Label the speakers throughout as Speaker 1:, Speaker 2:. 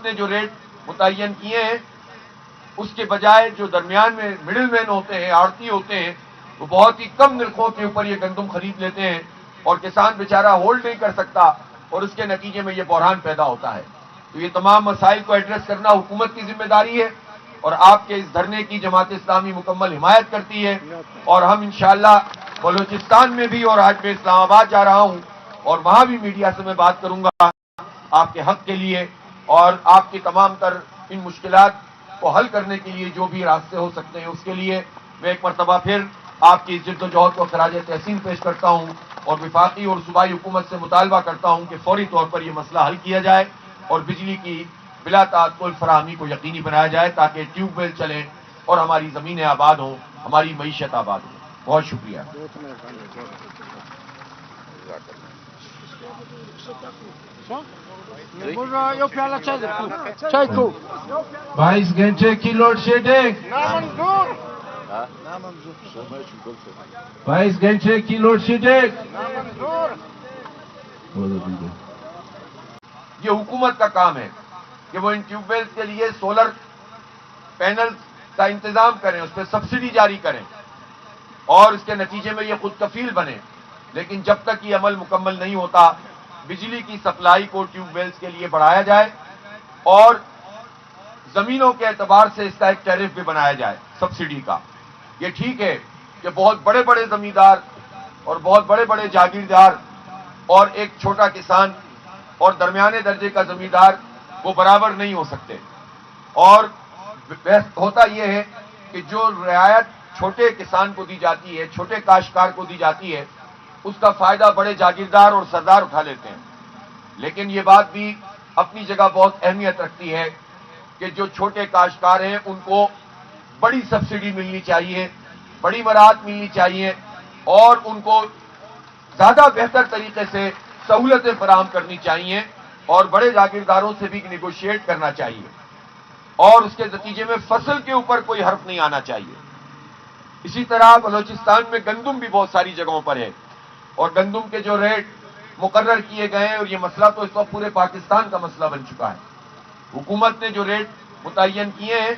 Speaker 1: نے جو ریٹ متعین کیے ہیں اس کے بجائے جو درمیان میں مڈل مین ہوتے ہیں، آڑتی ہوتے ہیں، وہ بہت ہی کم نرخوں کے اوپر یہ گندم خرید لیتے ہیں اور کسان بیچارہ ہولڈ نہیں کر سکتا اور اس کے نتیجے میں یہ بحران پیدا ہوتا ہے۔ تو یہ تمام مسائل کو ایڈریس کرنا حکومت کی ذمہ داری ہے اور آپ کے اس دھرنے کی جماعت اسلامی مکمل حمایت کرتی ہے، اور ہم انشاءاللہ بلوچستان میں بھی، اور آج میں اسلام آباد جا رہا ہوں اور وہاں بھی میڈیا سے میں بات کروں گا آپ کے حق کے لیے اور آپ کی تمام تر ان مشکلات کو حل کرنے کے لیے جو بھی راستے ہو سکتے ہیں اس کے لیے میں ایک مرتبہ پھر آپ کی جد و جہد کو خراج تحسین پیش کرتا ہوں اور وفاقی اور صوبائی حکومت سے مطالبہ کرتا ہوں کہ فوری طور پر یہ مسئلہ حل کیا جائے اور بجلی کی بلا تعطل فراہمی کو یقینی بنایا جائے تاکہ ٹیوب ویل چلیں اور ہماری زمینیں آباد ہوں، ہماری معیشت آباد ہو۔ بہت شکریہ۔
Speaker 2: چای کو
Speaker 3: 22 گھنٹے کی لوڈ شیڈنگ، 22 گھنٹے کی لوڈ شیڈنگ۔
Speaker 1: یہ حکومت کا کام ہے کہ وہ ان ٹیوب ویلز کے لیے سولر پینل کا انتظام کریں، اس پہ سبسڈی جاری کریں اور اس کے نتیجے میں یہ خود کفیل بنے، لیکن جب تک یہ عمل مکمل نہیں ہوتا بجلی کی سپلائی کو ٹیوب ویلز کے لیے بڑھایا جائے اور زمینوں کے اعتبار سے اس کا ایک ٹیرف بھی بنایا جائے سبسڈی کا۔ یہ ٹھیک ہے کہ بہت بڑے بڑے زمیندار اور بہت بڑے بڑے جاگیردار اور ایک چھوٹا کسان اور درمیانے درجے کا زمیندار وہ برابر نہیں ہو سکتے، اور ہوتا یہ ہے کہ جو رعایت چھوٹے کسان کو دی جاتی ہے، چھوٹے کاشتکار کو دی جاتی ہے، اس کا فائدہ بڑے جاگیردار اور سردار اٹھا لیتے ہیں۔ لیکن یہ بات بھی اپنی جگہ بہت اہمیت رکھتی ہے کہ جو چھوٹے کاشتکار ہیں ان کو بڑی سبسڈی ملنی چاہیے، بڑی مراحت ملنی چاہیے اور ان کو زیادہ بہتر طریقے سے سہولتیں فراہم کرنی چاہیے اور بڑے جاگیرداروں سے بھی نیگوشیٹ کرنا چاہیے اور اس کے نتیجے میں فصل کے اوپر کوئی حرف نہیں آنا چاہیے۔ اسی طرح بلوچستان میں گندم بھی بہت ساری جگہوں پر ہے اور گندم کے جو ریٹ مقرر کیے گئے ہیں، اور یہ مسئلہ تو اس وقت پورے پاکستان کا مسئلہ بن چکا ہے، حکومت نے جو ریٹ متعین کیے ہیں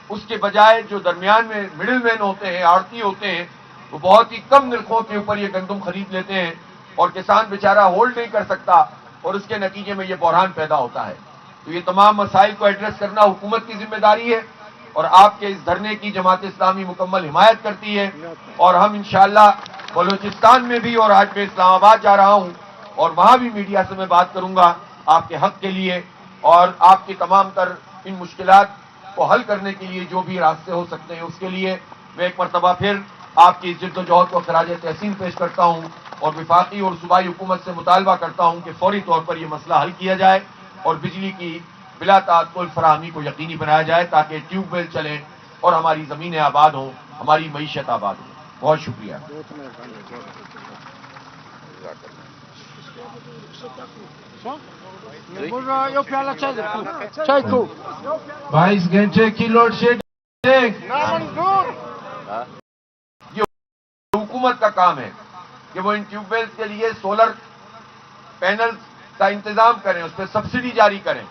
Speaker 1: اس کے بجائے جو درمیان میں مڈل مین ہوتے ہیں، آڑتی ہوتے ہیں، وہ بہت ہی کم نرخوں کے اوپر یہ گندم خرید لیتے ہیں اور کسان بیچارہ ہولڈ نہیں کر سکتا اور اس کے نتیجے میں یہ بحران پیدا ہوتا ہے۔ تو یہ تمام مسائل کو ایڈریس کرنا حکومت کی ذمہ داری ہے اور آپ کے اس دھرنے کی جماعت اسلامی مکمل حمایت کرتی ہے، اور ہم انشاءاللہ بلوچستان میں بھی، اور آج میں اسلام آباد جا رہا ہوں اور وہاں بھی میڈیا سے میں بات کروں گا آپ کے حق کے لیے اور آپ کی تمام تر ان مشکلات کو حل کرنے کے لیے جو بھی راستے ہو سکتے ہیں اس کے لیے میں ایک مرتبہ پھر آپ کی جد و جہد کو خراج تحسین پیش کرتا ہوں اور وفاقی اور صوبائی حکومت سے مطالبہ کرتا ہوں کہ فوری طور پر یہ مسئلہ حل کیا جائے اور بجلی کی بلا تعطل فراہمی کو یقینی بنایا جائے تاکہ ٹیوب ویل چلیں اور ہماری زمینیں آباد ہوں، ہماری معیشت آباد ہو۔ بہت شکریہ۔
Speaker 2: چای کو
Speaker 3: 22 گھنٹے کی لوڈ شیڈنگ۔
Speaker 1: یہ حکومت کا کام ہے کہ وہ ان ٹیوب ویلز کے لیے سولر پینل کا انتظام کریں، اس پہ سبسڈی جاری کریں